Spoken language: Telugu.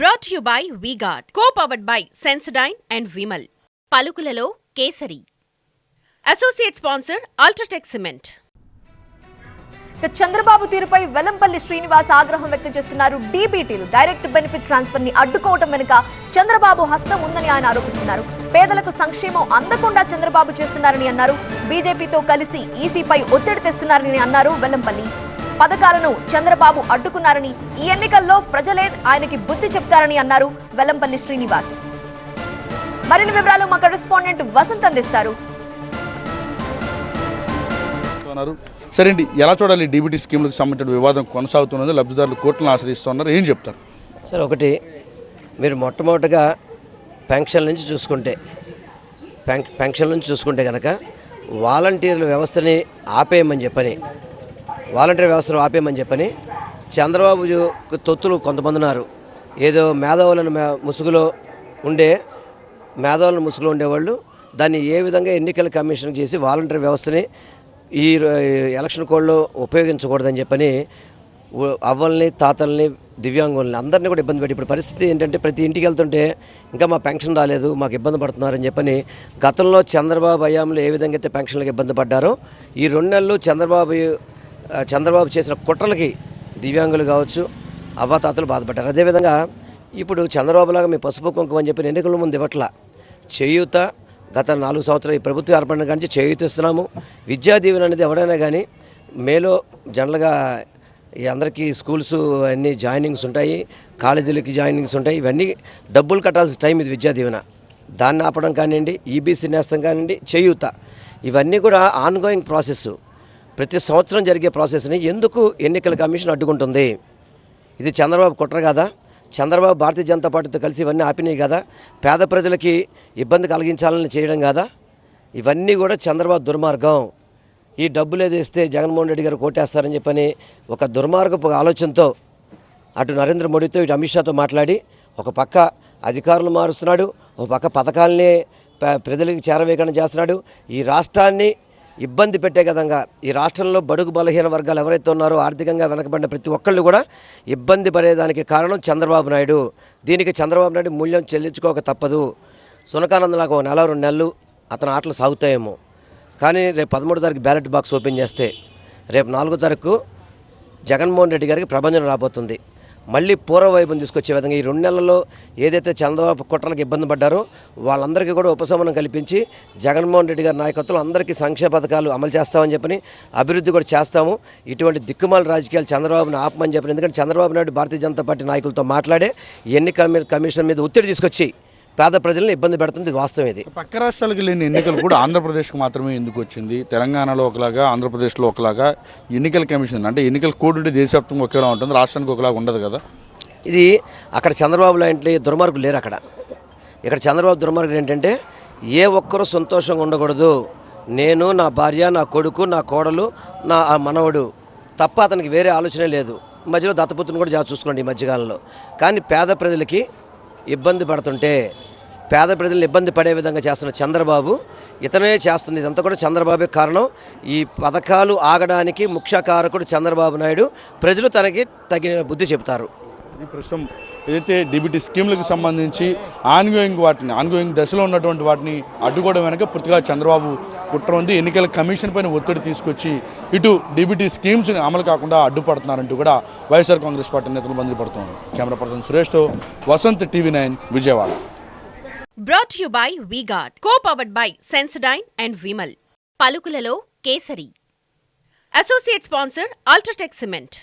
Brought to you by V-Guard, co-powered by Sensodyne and Vimal. పలుకులలో Kesari. Associate sponsor UltraTech cement. Chandrababu తీరుపై వెల్లంపల్లి శ్రీనివాస్ ఆగ్రహం వ్యక్తం చేస్తున్నారు. డీబీటీలు డైరెక్ట్ బెనిఫిట్ ట్రాన్స్ఫర్ ని అడ్డుకోవడం వెనుక చంద్రబాబు హస్తం ఉందని ఆయన ఆరోపిస్తున్నారు. పేదలకు సంక్షేమం అందకుండా చంద్రబాబు చేస్తున్నారని అన్నారు. బీజేపీతో కలిసి ఈసీపై ఒత్తిడి తెస్తున్నారని అన్నారు వెల్లంపల్లి. పథకాలను చంద్రబాబు అడ్డుకున్నారని, ఈ ఎన్నికల్లో ప్రజలే ఆయనకి బుద్ధి చెప్తారని అన్నారు వెల్లంపల్లి శ్రీనివాస్. మరిన్ని వివరాలు మా కరెస్పాండెంట్ వసంత్ అందిస్తారు. సరే అండి, ఎలా చూడాలి? డీబీటీ స్కీమ్లకు సంబంధించిన వివాదం కొనసాగుతున్నది. లబ్ధిదారులు కోర్టులను ఆశ్రయిస్తున్నారు. ఏం చెప్తారు సార్? ఒకటి, మీరు మొట్టమొదటిగా పెన్షన్ నుంచి చూసుకుంటే కనుక వాలంటీర్ల వ్యవస్థని ఆపేయమని చెప్పని చంద్రబాబు తొత్తులు కొంతమంది ఉన్నారు. ఏదో మేధావులను ముసుగులో ఉండేవాళ్ళు దాన్ని ఏ విధంగా ఎన్నికల కమిషన్ చేసి వాలంటీర్ వ్యవస్థని ఈ ఎలక్షన్ కోడ్లో ఉపయోగించకూడదని చెప్పని అవ్వల్ని, తాతల్ని, దివ్యాంగుల్ని అందరినీ కూడా ఇబ్బంది పెట్టి, ఇప్పుడు పరిస్థితి ఏంటంటే ప్రతి ఇంటికి వెళ్తుంటే ఇంకా మా పెన్షన్ రాలేదు, మాకు ఇబ్బంది పడుతున్నారని చెప్పని గతంలో చంద్రబాబు హయాంలో ఏ విధంగా అయితే పెన్షన్లకు ఇబ్బంది పడ్డారో ఈ 2 నెలలు చంద్రబాబు చేసిన కుట్రలకి దివ్యాంగులు కావచ్చు, అవ్వాతాతలు బాధపడ్డారు. అదేవిధంగా ఇప్పుడు చంద్రబాబులాగా మీ పసుపు కుంకుమ అని చెప్పి ఎన్నికల ముందు ఇవ్వట్ల చేయూత గత 4 సంవత్సరాలు ఈ ప్రభుత్వం ఏర్పడిన కానీ చేయూత ఇస్తున్నాము. విద్యా దీవెన అనేది ఎవరైనా కానీ మేలో జనరల్గా ఈ అందరికీ స్కూల్స్ అన్నీ జాయినింగ్స్ ఉంటాయి, కాలేజీలకి జాయినింగ్స్ ఉంటాయి. ఇవన్నీ డబ్బులు కట్టాల్సిన టైం ఇది విద్యా దీవెన. దాన్ని ఆపడం కానివ్వండి, ఈబీసీ నేస్తం కానివ్వండి, చేయూత, ఇవన్నీ కూడా ఆన్గోయింగ్ ప్రాసెస్, ప్రతి సంవత్సరం జరిగే ప్రాసెస్ని ఎందుకు ఎన్నికల కమిషన్ అడ్డుకుంటుంది? ఇది చంద్రబాబు కుట్ర కదా? చంద్రబాబు భారతీయ జనతా పార్టీతో కలిసి ఇవన్నీ ఆపినాయి కదా? పేద ప్రజలకి ఇబ్బంది కలిగించాలని చేయడం కదా? ఇవన్నీ కూడా చంద్రబాబు దుర్మార్గం. ఈ డబ్బులు ఏదేస్తే జగన్మోహన్ రెడ్డి గారు కోటేస్తారని చెప్పని ఒక దుర్మార్గపు ఆలోచనతో అటు నరేంద్ర మోడీతో ఇటు అమిత్ షాతో మాట్లాడి ఒక పక్క అధికారులు మారుస్తున్నాడు, ఒక పక్క పథకాలనే ప్రజలకు చేరవేయకుండా చేస్తున్నాడు. ఈ రాష్ట్రాన్ని ఇబ్బంది పెట్టే విధంగా ఈ రాష్ట్రంలో బడుగు బలహీన వర్గాలు ఎవరైతే ఉన్నారో ఆర్థికంగా వెనకబడిన ప్రతి ఒక్కళ్ళు కూడా ఇబ్బంది పడేదానికి కారణం చంద్రబాబు నాయుడు. దీనికి చంద్రబాబు నాయుడు మూల్యం చెల్లించుకోక తప్పదు. సునకానందలాగా 1 నెల 2 నెలలు అతని ఆటలు సాగుతాయేమో, కానీ రేపు 13వ తారీఖు బ్యాలెట్ బాక్స్ ఓపెన్ చేస్తే రేపు 4వ తారీఖు జగన్మోహన్ రెడ్డి గారికి ప్రభంజనం రాబోతుంది. మళ్ళీ పూర్వవైపును తీసుకొచ్చే విధంగా ఈ 2 నెలల్లో ఏదైతే చంద్రబాబు కుట్రలకు ఇబ్బంది పడ్డారో వాళ్ళందరికీ కూడా ఉపశమనం కల్పించి జగన్మోహన్ రెడ్డి గారి నాయకత్వంలో అందరికీ సంక్షేమ పథకాలు అమలు చేస్తామని చెప్పని, అభివృద్ధి కూడా చేస్తాము. ఇటువంటి దిక్కుమాల రాజకీయాలు చంద్రబాబుని ఆపమని చెప్పని, ఎందుకంటే చంద్రబాబు నాయుడు భారతీయ జనతా పార్టీ నాయకులతో మాట్లాడే ఎన్నికల కమిషన్ మీద ఒత్తిడి తీసుకొచ్చి పేద ప్రజలను ఇబ్బంది పెడుతుంది. వాస్తవం ఇది. పక్క రాష్ట్రాలకు లేని ఎన్నికలు కూడా ఆంధ్రప్రదేశ్కి మాత్రమే ఎందుకు వచ్చింది? తెలంగాణలో ఒకలాగా, ఆంధ్రప్రదేశ్లో ఒకలాగా ఎన్నికల కమిషన్ అంటే ఎన్నికల కోడ్ ఉంటే దేశవ్యాప్తంగా ఒకేలా ఉంటుంది, రాష్ట్రానికి ఒకలాగా ఉండదు కదా? ఇది అక్కడ చంద్రబాబు లాంటి దుర్మార్గులు లేరు. ఇక్కడ చంద్రబాబు దుర్మార్గులు ఏంటంటే ఏ ఒక్కరూ సంతోషంగా ఉండకూడదు, నేను, నా భార్య, నా కొడుకు, నా కోడలు, నా మనవడు తప్ప అతనికి వేరే ఆలోచనే లేదు. మధ్యలో దత్తపుత్రుని కూడా జాగ్రత్త చూసుకోండి ఈ మధ్యకాలంలో. కానీ పేద ప్రజలకి ఇబ్బంది పడుతుంటే, పేద ప్రజలను ఇబ్బంది పడే విధంగా చేస్తున్న చంద్రబాబు ఇతనే చేస్తుంది. ఇదంతా కూడా చంద్రబాబే కారణం. ఈ పథకాలు ఆగడానికి ముఖ్య కారకుడు చంద్రబాబు నాయుడు. ప్రజలు తనకి తగిన బుద్ధి చెబుతారు. ఈ ప్రస్తుతం ఏదైతే డీబీటీ స్కీమ్లకు సంబంధించి ఆన్గోయింగ్ దశలో ఉన్నటువంటి వాటిని అడ్డుకోవడం వెనక పూర్తిగా చంద్రబాబు కుట్ర ఉంది. ఎన్నికల కమిషన్ పైన ఒత్తిడి తీసుకొచ్చి ఇటు డీబీటీ స్కీమ్స్ అమలు కాకుండా అడ్డుపడుతున్నారంటూ కూడా వైఎస్ఆర్ కాంగ్రెస్ పార్టీ నేతలు మండిపడుతున్నారు. కెమెరా పర్సన్ సురేష్తో Vasanth, TV nine Vijayawada. Brought to you by V-Guard, co-powered by Sensodyne and Vimal. పలుకులలో Kesari. Associate sponsor UltraTech cement.